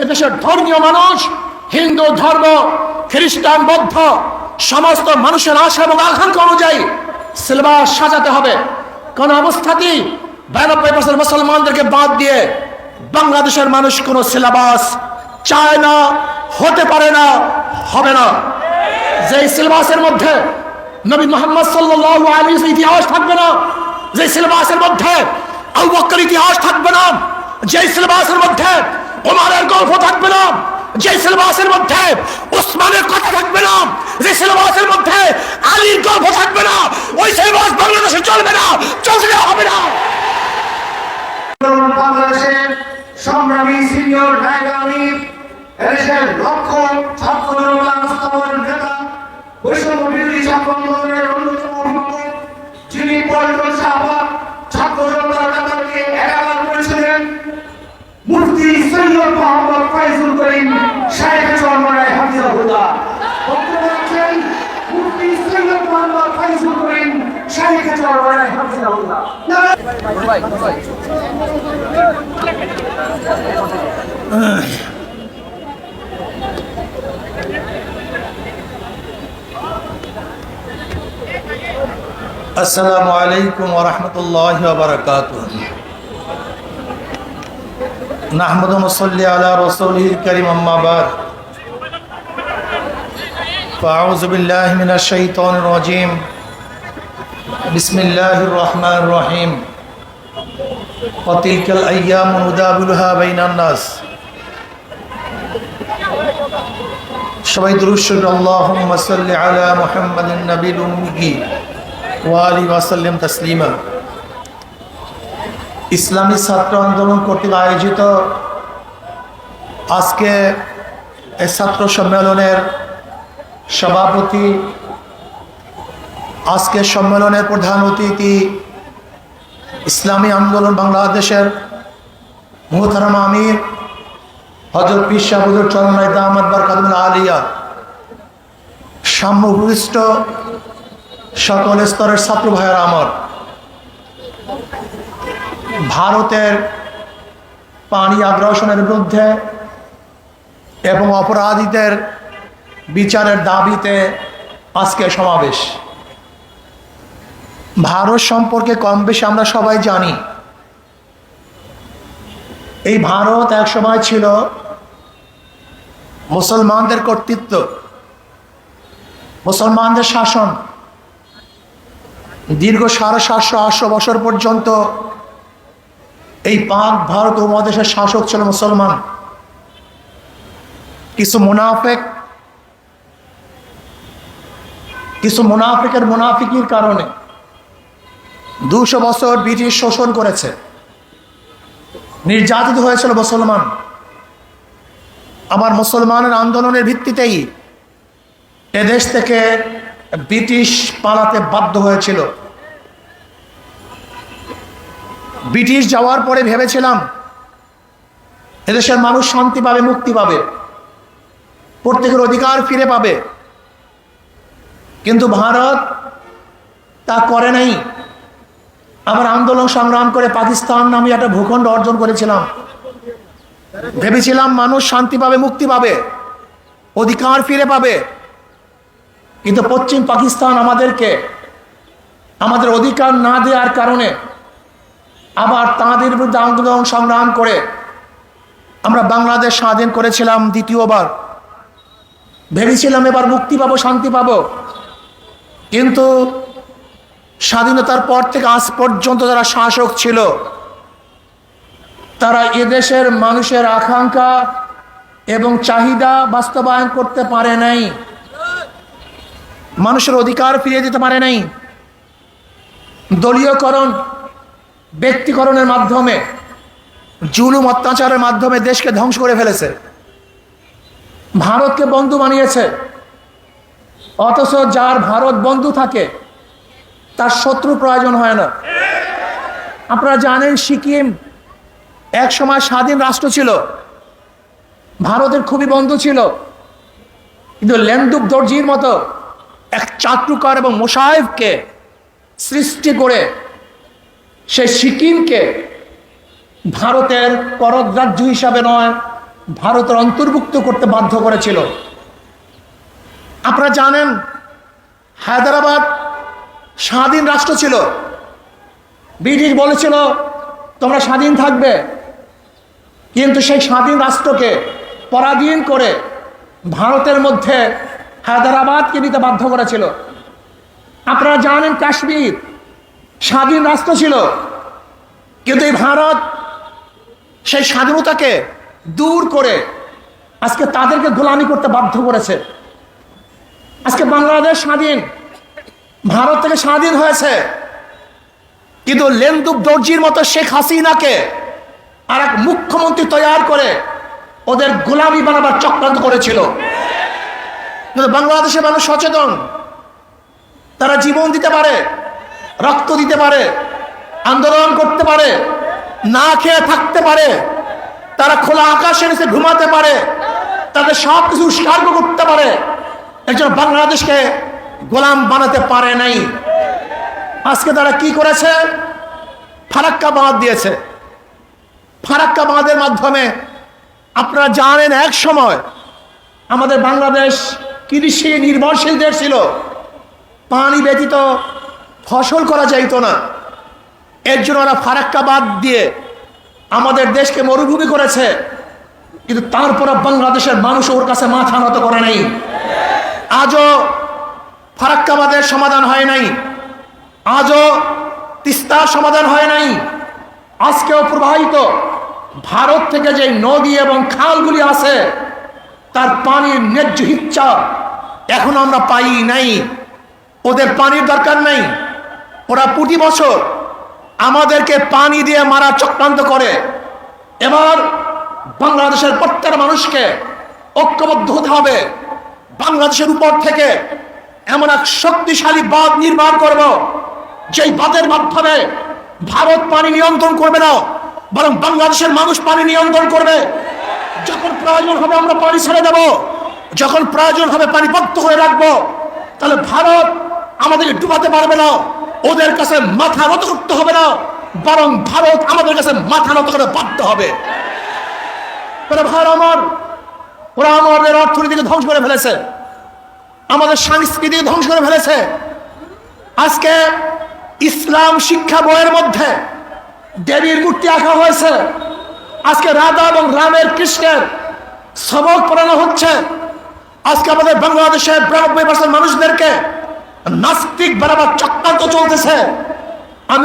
এদেশের ধর্মীয় মানুষ, হিন্দু ধর্ম, খ্রিস্টান, বৌদ্ধ সমস্ত মানুষের আশা এবং আকাঙ্ক্ষা অনুযায়ী সিলেবাস সাজাতে হবে। কোন অবস্থাতেই 92% মুসলমানদেরকে বাদ দিয়ে বাংলাদেশের মানুষ কোন সিলেবাস চায় না, হতে পারে না, হবে না। যে সিলেবাসের মধ্যে নবী মুহাম্মদ সাল্লাল্লাহু আলাইহি ওয়াসাল্লাম ইতিহাস থাকবে না, যে সিলেবাসের মধ্যে আবু বকরের ইতিহাস থাকবে না, যে সিলেবাসের মধ্যে ওমরের গল্প থাকবে না, যে সিলেবাসের মধ্যে ওসমানের কথা থাকবে না, যে সিলেবাসের মধ্যে আলীর গল্প থাকবে না, ওই সিলেবাস বাংলাদেশে চলবে না, চলতে হবে না। বাংলাদেশের সংগ্রামী সিনিয়র নায়গামী এদেশের লক্ষ ছাত্র জনতার নেতা, বৈষম্য বিরোধী ছাত্র আন্দোলনের অন্যতম অভিভাবক, যিনি পল্টন শাহবাগ ছাত্র জনতার নেতাকে একাকার করেছিলেন, মুফতি সৈয়দ মোহাম্মদ ফাইজুল করিম শাইখ চরমনায় হাফিজাহুল্লাহ। বক্তব্য রাখছেন মুফতি সৈয়দ মোহাম্মদ ফাইজুল করিম শাইখ চরমনায় হাফিজাহুল্লাহ। আসসালামু আলাইকুম ওয়া রাহমাতুল্লাহি ওয়া বারাকাতুহু। নাহমাদু ওয়া নুসাল্লি আলা রাসূলিল কারীম, আম্মা বাদ। ফাআউযু বিল্লাহি মিনাশ শাইতানির রাজীম। বিসমিল্লাহির রহমানির রহিম। ওয়া তিলকাল আইয়ামু নুদাবিলুহা বাইনান নাস। সবাই দুরূদ শরীফ আল্লাহুম্মা সাল্লি আলা মুহাম্মাদিন নবিয়্যিল উম্মি ওয়া আলিহি ওয়া সাল্লাম তাসলিমা। ইসলামী ছাত্র আন্দোলন কর্তৃক আয়োজিত আজকে এই ছাত্র সম্মেলনের সভাপতি, আজকের সম্মেলনের প্রধান অতিথি, ইসলামী আন্দোলন বাংলাদেশের মুহতারাম আমির হযরত পীর সাহেব হুজুর চরমনায় দামাত বরকাতুল আলিয়া, সাম্যভূমিষ্ঠ সকল স্তরের ছাত্র ভাইয়েরা আমার, ভারতের পানি আগ্রাসনের বিরুদ্ধে এবং অপরাধীদের বিচারের দাবিতে আজকে সমাবেশ। ভারত সম্পর্কে কম বেশি আমরা সবাই জানি। এই ভারত এক সময় ছিল মুসলমানদের কর্তৃত্ব, মুসলমানদের শাসন। দীর্ঘ 750-800 বছর পর্যন্ত এই পাক ভারত উপমহাদেশের শাসক ছিল মুসলমান। কিছু মুনাফিকের মুনাফিকির কারণে 200 বছর ব্রিটিশ শোষণ করেছে, নির্যাতিত হয়েছিল মুসলমান। আবার মুসলমানের আন্দোলনের ভিত্তিতেই এদেশ থেকে ব্রিটিশ পালাতে বাধ্য হয়েছিল। ব্রিটিশ যাওয়ার পরে ভেবেছিলাম এদেশের মানুষ শান্তি পাবে, মুক্তি পাবে, প্রত্যেকের অধিকার ফিরে পাবে, কিন্তু ভারত তা করে নাই। আবার আন্দোলন সংগ্রাম করে পাকিস্তান নামে একটা ভূখণ্ড অর্জন করেছিলাম। ভেবেছিলাম মানুষ শান্তি পাবে, মুক্তি পাবে, অধিকার ফিরে পাবে, কিন্তু পশ্চিম পাকিস্তান আমাদেরকে আমাদের অধিকার না দেওয়ার কারণে আবার তাঁদের বিরুদ্ধে আন্দোলন সংগ্রাম করে আমরা বাংলাদেশ স্বাধীন করেছিলাম দ্বিতীয়বার। ভেবেছিলাম এবার মুক্তি পাবো, শান্তি পাবো, কিন্তু স্বাধীনতার পর থেকে আজ পর্যন্ত যারা শাসক ছিল তারা এদেশের মানুষের আকাঙ্ক্ষা এবং চাহিদা বাস্তবায়ন করতে পারে নাই, মানুষের অধিকার ফিরিয়ে দিতে পারে নাই। দলীয়করণ, ব্যক্তিকরণের মাধ্যমে, জুলুম অত্যাচারের মাধ্যমে দেশকে ধ্বংস করে ফেলেছে। ভারতকে বন্ধু বানিয়েছে, অথচ যার ভারত বন্ধু থাকে তার শত্রু প্রয়োজন হয় না। আপনারা জানেন সিকিম এক সময় স্বাধীন রাষ্ট্র ছিল, ভারতের খুবই বন্ধু ছিল, কিন্তু লেন্দুক দর্জির মতো এক চাটুকার এবং মোশায়েফকে সৃষ্টি করে সে সিকিমকে ভারতের করদ রাজ্য হিসাবে নয়, ভারতের অন্তর্ভুক্ত করতে বাধ্য করেছিল। আপনারা জানেন হায়দ্রাবাদ স্বাধীন রাষ্ট্র ছিল। ব্রিটিশ বলেছিল তোমরা স্বাধীন থাকবে, কিন্তু সেই স্বাধীন রাষ্ট্রকে পরাধীন করে ভারতের মধ্যে হায়দ্রাবাদকে নিতে বাধ্য করেছিল। আপনারা জানেন কাশ্মীর স্বাধীন রাষ্ট্র ছিল, কিন্তু এই ভারত সেই স্বাধীনতাকে দূর করে আজকে তাদেরকে গোলামি করতে বাধ্য করেছে। আজকে বাংলাদেশ স্বাধীন, ভারত থেকে স্বাধীন হয়েছে, কিন্তু লেন্দুব দর্জির মতো শেখ হাসিনাকে আর এক মুখ্যমন্ত্রী তৈরি করে ওদের গোলামি বানাবার চক্রান্ত করেছিল। কিন্তু বাংলাদেশের মানুষ সচেতন, তারা জীবন দিতে পারে, রক্ত দিতে পারে, আন্দোলন করতে পারে, না খেয়ে থাকতে পারে, তারা খোলা আকাশের নিচে ঘুমাতে পারে, তাদের সব কিছু উৎসর্গ করতে পারে। একজন বাংলাদেশকে গোলাম বানাতে পারে নাই। আজকে তারা কি করেছে? ফারাক্কা বাঁধ দিয়েছে। ফারাক্কা বাঁধের মাধ্যমে আপনারা জানেন এক সময় আমাদের বাংলাদেশ কৃষি নির্ভরশীল দেশ ছিল, পানি ব্যতীত ফসল করা যাইত না। এর জন্য ওরা ফারাক্কা বাঁধ দিয়ে আমাদের দেশকে মরুভূমি করেছে, কিন্তু তারপরে বাংলাদেশের মানুষ ওর কাছে মাথা নত করে নাই। আজও ফারাক্কা বাঁধের সমাধান হয় নাই, আজও তিস্তার সমাধান হয় নাই। আজকেও প্রবাহিত ভারত থেকে যে নদী এবং খালগুলি আছে তার পানির ন্যায্য ইচ্ছা এখন আমরা পাই নাই। ওদের পানির দরকার নেই, ওরা প্রতি বছর আমাদেরকে পানি দিয়ে মারা চক্রান্ত করে। এবার বাংলাদেশের প্রত্যেক মানুষকে ঐক্যবদ্ধ হতে হবে। বাংলাদেশের উপর থেকে এমন এক শক্তিশালী বাঁধ নির্মাণ করব, যেই বাঁধের মাধ্যমে ভারত পানি নিয়ন্ত্রণ করবে না, বরং বাংলাদেশের মানুষ পানি নিয়ন্ত্রণ করবে। যখন প্রয়োজন হবে আমরা পানি ছেড়ে দেব, যখন প্রয়োজন হবে পানি বন্ধ করে রাখবো। তাহলে ভারত আমাদেরকে ডুবাতে পারবে না, ওদের কাছে মাথা নত করতে হবে না, বরং ভারত আমাদের কাছে মাথা নত করে বাধ্য হবে। ভাই আমার, ওরা আমাদের অর্থনীতিকে ধ্বংস করে ফেলেছে, আমাদের সংস্কৃতিকে ধ্বংস করে ফেলেছে। আজকে ইসলাম শিক্ষা বইয়ের মধ্যে দেবীর মূর্তি আঁকা হয়েছে। আজকে রাধা এবং রামের কৃষ্ণের সবক পড়ানো হচ্ছে। আজকে আমাদের বাংলাদেশের 92% মানুষদেরকে নাস্তিক বানাবার চক্রান্ত চলতেছে। আমি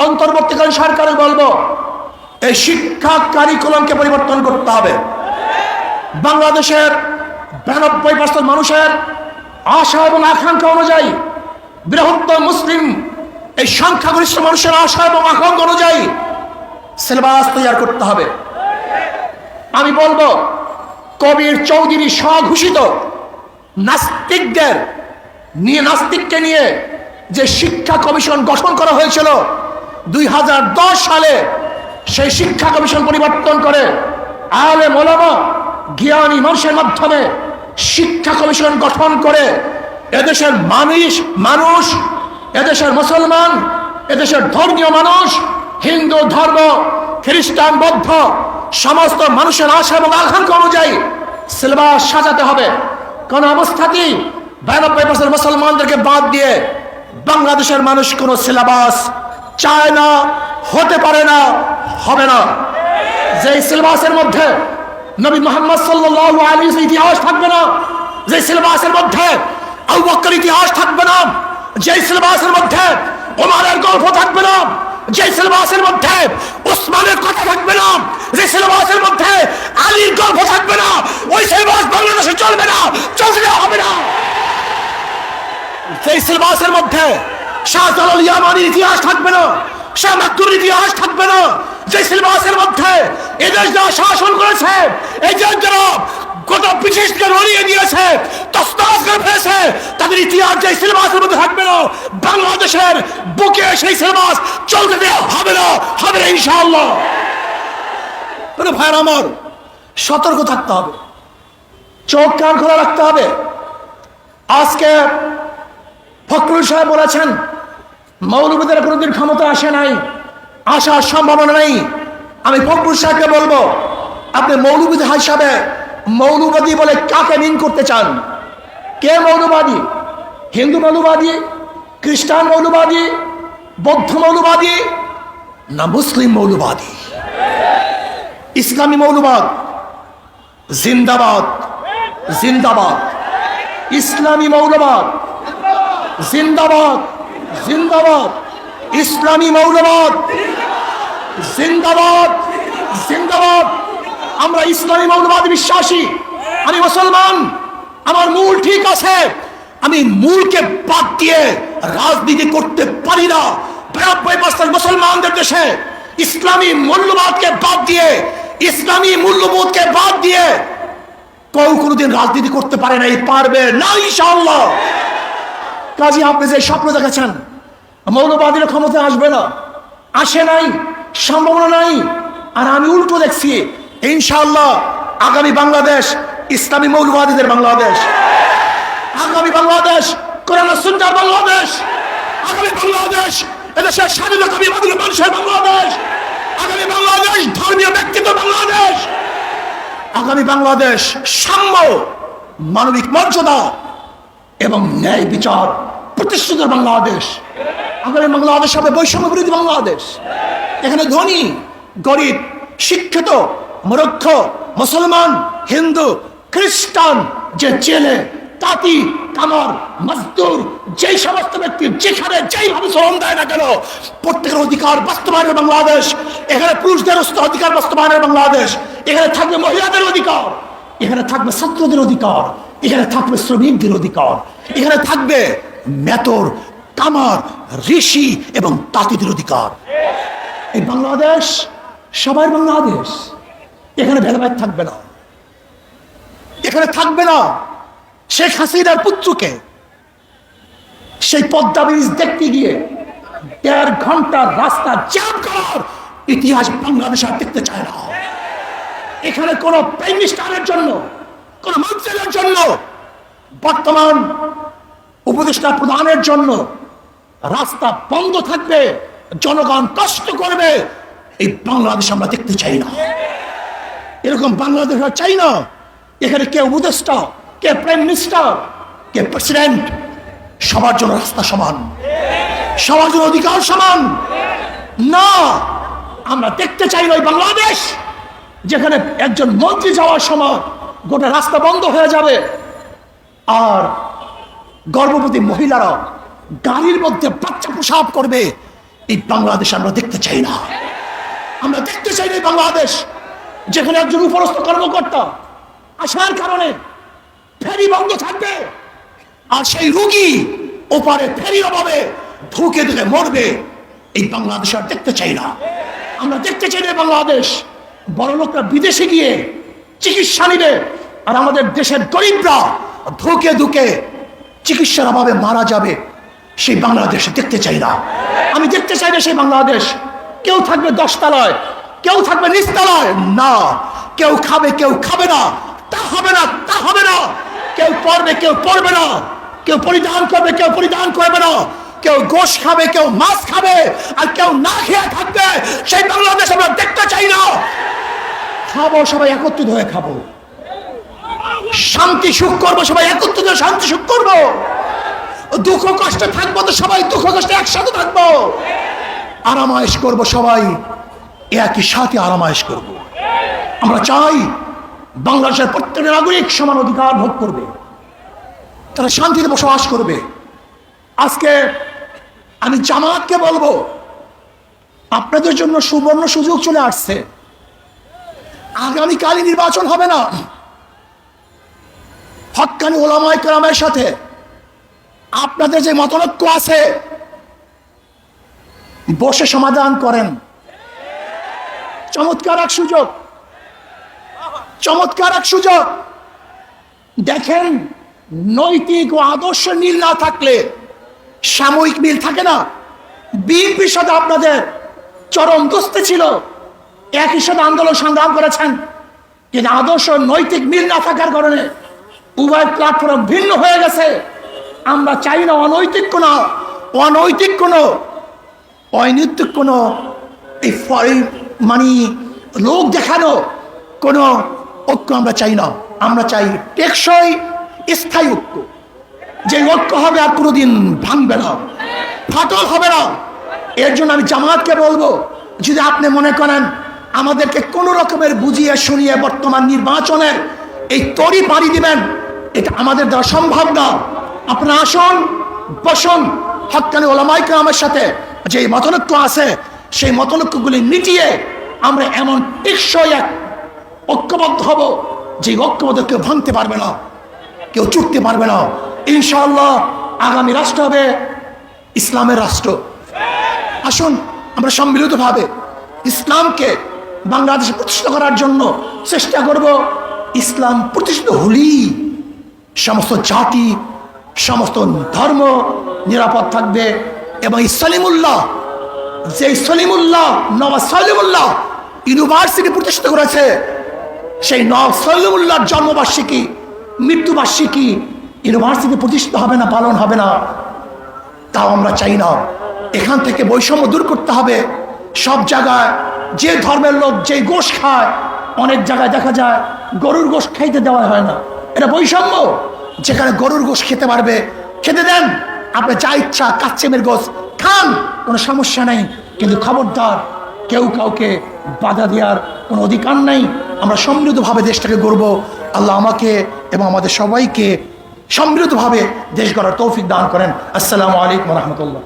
অন্তর্বর্তীকালীন সরকারে বলবো এই শিক্ষা কারিকুলামকে পরিবর্তন করতে হবে। বাংলাদেশের 92% মানুষের আশা এবং আকাঙ্ক্ষা অনুযায়ী, বৃহত্তর মুসলিম এই সংখ্যাগরিষ্ঠ মানুষের আশা এবং আকাঙ্ক্ষা অনুযায়ী সিলেবাস তৈরি করতে হবে। আমি বলবো কবির চৌধুরী স্বঘোষিত নাস্তিককে নিয়ে যে শিক্ষা কমিশন গঠন করা হয়েছিল 2010 সালে, সেই শিক্ষা কমিশন পরিবর্তন করে আলেম ওলামা জ্ঞানী মানুষের মাধ্যমে শিক্ষা কমিশন গঠন করে এদেশের মানুষ, এদেশের মুসলমান, এদেশের ধর্মীয় মানুষ, হিন্দু ধর্ম, খ্রিস্টান, বৌদ্ধ সমস্ত মানুষের আশা এবং আকাঙ্ক্ষা অনুযায়ী সিলেবাস সাজাতে হবে। কোন অবস্থাতেই 92% মুসলমানদেরকে বাদ দিয়ে বাংলাদেশের মানুষ কোন সিলেবাস চায় না, হতে পারে না, হবে না। যে সিলেবাসের মধ্যে নবী মুহাম্মদ সাল্লাল্লাহু আলাইহি ওয়াসাল্লাম ইতিহাস থাকবে না, যে সিলেবাসের মধ্যে আবু বকর ইতিহাস থাকবে না, যে সিলেবাসের মধ্যে ওমরের গল্প থাকবে না, যে সিলেবাসের মধ্যে ওসমানের কথা থাকবে না, যে সিলেবাসের মধ্যে আলীর গল্প থাকবে না, ওই সিলেবাস বাংলাদেশে চলবে না, চলতে হবে না। সেই সিলেবাসের মধ্যে শাহজালাল ইয়ামানির ইতিহাস থাকবে না, শাহ মাকতুমের ইতিহাস থাকবে না, যে সিলেবাসের মধ্যে এদেশ যারা শাসন করেছে, এই যে যারা গোটা ব্রিটিশকে রড়িয়ে দিয়েছে, তছনছ করে ফেলেছে, তাদের ইতিহাস যে সিলেবাসের মধ্যে থাকবে না, বাংলাদেশের বুকে সেই সিলেবাস চলতে দেওয়া হবে না, হবে না ইনশাআল্লাহ। ভাইয়ের আমার, সতর্ক থাকতে হবে, চোখ কান খোলা রাখতে হবে। আজকে ফখরুল সাহেব বলেছেন মৌলবীদের কোনোদিন ক্ষমতা আসে নাই, আসার সম্ভাবনা নেই। আমি ফখরুল সাহেবকে বলবো আপনি মৌলবাদী হিসাবে মৌলবাদী বলে কাকে মিন করতে চান? কে মৌলবাদী? হিন্দু মৌলবাদী, খ্রিস্টান মৌলবাদী, বৌদ্ধ মৌলবাদী, না মুসলিম মৌলবাদী? ইসলামী মৌলবাদ জিন্দাবাদ, জিন্দাবাদ। ইসলামী মৌলবাদ জিন্দাবাদ, জিন্দাবাদ। ইসলামী মৌলবাদ জিন্দাবাদ, জিন্দাবাদ। আমরা ইসলামী মৌলবাদ বিশ্বাসী। আমি মুসলমান, আমার মূল ঠিক আছে। আমি মূলকে বাদ দিয়ে রাজনীতি করতে পারি না। 92% মুসলমানদের দেশে ইসলামী মূল্যবোধকে বাদ দিয়ে, ইসলামী মূল্যবোধকে বাদ দিয়ে কেউ কোনোদিন রাজনীতি করতে পারে নাই, পারবে না ইনশাআল্লাহ। কাজী আপনি যে স্বপ্ন দেখেছেন মৌলবাদীরা ক্ষমতা আসবে না, আসে নাই, সম্ভাবনা নাই। আর আমি উল্টো দেখছি, ইনশাআল্লাহ আগামী বাংলাদেশ ইসলামী মৌলবাদীদের বাংলাদেশ, আগামী বাংলাদেশ কোরআন সুন্নাহর বাংলাদেশ, আগামী বাংলাদেশ এদেশের স্বাধীনতাবাদী মানুষের বাংলাদেশ, আগামী বাংলাদেশ ধর্মীয় ব্যক্তিত্ব বাংলাদেশ, আগামী বাংলাদেশ সাম্য, মানবিক মর্যাদা এবং ন্যায় বিচার প্রতিষ্ঠিত বাংলাদেশ। আগামী বাংলাদেশ হবে বৈষম্য বিরোধী বাংলাদেশ। এখানে ধনী গরিব, শিক্ষিত মূর্খ, মুসলমান, হিন্দু, খ্রিস্টান, যে জেলে, তাঁতি, কামার, মজদুর, যেই সমস্ত ব্যক্তি যেখানে যেইভাবে শ্রম দেয় না কেন, প্রত্যেকের অধিকার বাস্তবায়নের বাংলাদেশ। এখানে পুরুষদের অধিকার বাস্তবায়নের বাংলাদেশ। এখানে থাকবে মহিলাদের অধিকার, এখানে থাকবে ছাত্রদের অধিকার, এখানে থাকবে শ্রমিকদের অধিকার, এখানে থাকবে মেতর, কামার, ঋষি এবং তাঁতিদের অধিকার। এই বাংলাদেশ সবার বাংলাদেশ। এখানে ভেদাভেদ থাকবে না, এখানে থাকবে না শেখ হাসিনার পুত্রকে সেই পদ্মা ব্রিজ দেখতে গিয়ে 1.5 ঘন্টার রাস্তা জ্যাম করার ইতিহাস বাংলাদেশ আর দেখতে চায় না। এখানে কোন প্রাইম মিনিস্টারের জন্য, কোন মন্ত্রীর জন্য, বর্তমান উপদেষ্টা প্রধানের জন্য রাস্তা বন্ধ থাকবে, জনগণ কষ্ট করবে, এই বাংলাদেশ আমরা দেখতে চাই না। এরকম বাংলাদেশ চাই না। এখানে কে উপদেষ্টা, কে প্রাইম মিনিস্টার, কে প্রেসিডেন্ট, সবার জন্য রাস্তা সমান, সবার জন্য অধিকার সমান না। আমরা দেখতে চাই না ওই বাংলাদেশ যেখানে একজন মন্ত্রী যাওয়ার সময় গোটা রাস্তা বন্ধ হয়ে যাবে আর গর্ভবতী মহিলারা গাড়ির মধ্যে বাচ্চা প্রসাব করবে। এই বাংলাদেশ আমরা দেখতে চাই না। আমরা দেখতে চাই না এই বাংলাদেশ যেখানে একজন উপরস্থ কর্মকর্তা আসার কারণে ফেরি বন্ধ থাকবে আর সেই রোগী ওপারে ফেরির অভাবে ঢুকে দিলে মরবে। এই বাংলাদেশ আর দেখতে চাই না। আমরা দেখতে চাই না বাংলাদেশ বড় লোকরা বিদেশে গিয়ে চিকিৎসা নিবে আর আমাদের দেশের গরিবরা ধুকে ধুকে চিকিৎসার অভাবে মারা যাবে। সেই বাংলাদেশ দেখতে চাই না। আমি দেখতে চাই না সেই বাংলাদেশ। কেউ থাকবে 10 তলায়, কেউ থাকবে নিচতলায়, না। কেউ খাবে, কেউ খাবে না, তা হবে না, তা হবে না। কেউ পড়বে, কেউ পড়বে না। কেউ পরিধান করবে, কেউ পরিধান করবে না। কেউ গোশ খাবে, কেউ মাছ খাবে, আর কেউ না খেয়ে থাকবে। সেই বাংলাদেশ আমরা দেখতে চাই না। খাবো সবাই একত্রিত হয়ে খাবো, শান্তি সুখ করবো সবাই একত্রিত হয়ে শান্তি সুখ করবো, দুঃখ কষ্টে থাকবো তো সবাই দুঃখ কষ্টে একসাথে থাকবো, আরামায়েশ করবো সবাই একই সাথে আরামায়েশ করবো। আমরা চাই বাংলাদেশের প্রত্যেকটা নাগরিক সমান অধিকার ভোগ করবে, তারা শান্তিতে বসবাস করবে। আজকে আমি জামাতকে বলবো, আপনাদের জন্য সুবর্ণ সুযোগ চলে আসছে। আগামীকালই নির্বাচন হবে না, হক্কানি ওলামায়ে কেরামের সাথে আপনাদের যে মতনৈক্য আছে বসে সমাধান করেন। চমৎকার এক সুযোগ, চমৎকার এক সুযোগ। দেখেন, নৈতিক ও আদর্শ মিল না থাকলে সাময়িক মিল থাকে না। বিএনপির সাথে আপনাদের চরম দোস্তি ছিল, একই সাথে আন্দোলন সংগ্রাম করেছেন, কিন্তু আদর্শ নৈতিক মিল না থাকার কারণে উভয় প্ল্যাটফর্ম ভিন্ন হয়ে গেছে। আমরা চাই না অনৈতিক কোনো এই মানে লোক দেখানো, কোনো ঐক্য আমরা চাই না। আমরা চাই টেকসই স্থায়ী ঐক্য, যে ঐক্য হবে আর কোনোদিন ভাঙবে না, ফাটল হবে না। এর জন্য আমি জামাতকে বলবো, যদি আপনি মনে করেন আমাদেরকে কোনো রকমের বুঝিয়ে শুনিয়ে বর্তমান নির্বাচনের এই তরি পাড়ি দিবেন, এটা আমাদের দ্বারা সম্ভব না। আপনারা আসুন, বসুন, হক্কানি ওলামায়ে কেরামের সাথে যে মতনৈক্য আছে সেই মতনৈক্যগুলি মিটিয়ে আমরা এমন টেকসই এক ঐক্যবদ্ধ হব যে ঐক্যবদ্ধ কেউ ভাঙতে পারবে না, কেউ চুটতে পারবে না। ইনশাআল্লাহ আগামী রাষ্ট্র হবে ইসলামের রাষ্ট্র। আসুন আমরা সম্মিলিতভাবে ইসলামকে বাংলাদেশে প্রতিষ্ঠা করার জন্য চেষ্টা করব। ইসলাম প্রতিষ্ঠিত হলেই সমস্ত জাতি, সমস্ত ধর্ম নিরাপদ থাকবে। এবং সলিমুল্লাহ, যে সলিমুল্লাহ, নওয়াজ সলিমুল্লাহ ইউনিভার্সিটি প্রতিষ্ঠিত করেছে, সেই নওয়াজ সলিমুল্লাহর জন্মবার্ষিকী, মৃত্যুবার্ষিকী ইউনিভার্সিটি প্রতিষ্ঠিত হবে না, পালন হবে না, তাও আমরা চাই না। এখান থেকে বৈষম্য দূর করতে হবে। সব জায়গায় যে ধর্মের লোক যে গোশ খায়, অনেক জায়গায় দেখা যায় গরুর গোশ খাইতে দেওয়া হয় না, এটা বৈষম্য। যেখানে গরুর গোশ খেতে পারবে খেতে দেন, আপনি যা ইচ্ছা কাচ্চেমের গোশ খান, কোনো সমস্যা নেই, কিন্তু খবরদার কেউ কাউকে বাধা দেওয়ার কোনো অধিকার নেই। আমরা সমৃদ্ধভাবে দেশটাকে গড়ব। আল্লাহ আমাকে এবং আমাদের সবাইকে সমৃদ্ধভাবে দেশ গড়ার তৌফিক দান করেন। আসসালামু আলাইকুম ওয়া রাহমাতুল্লাহ।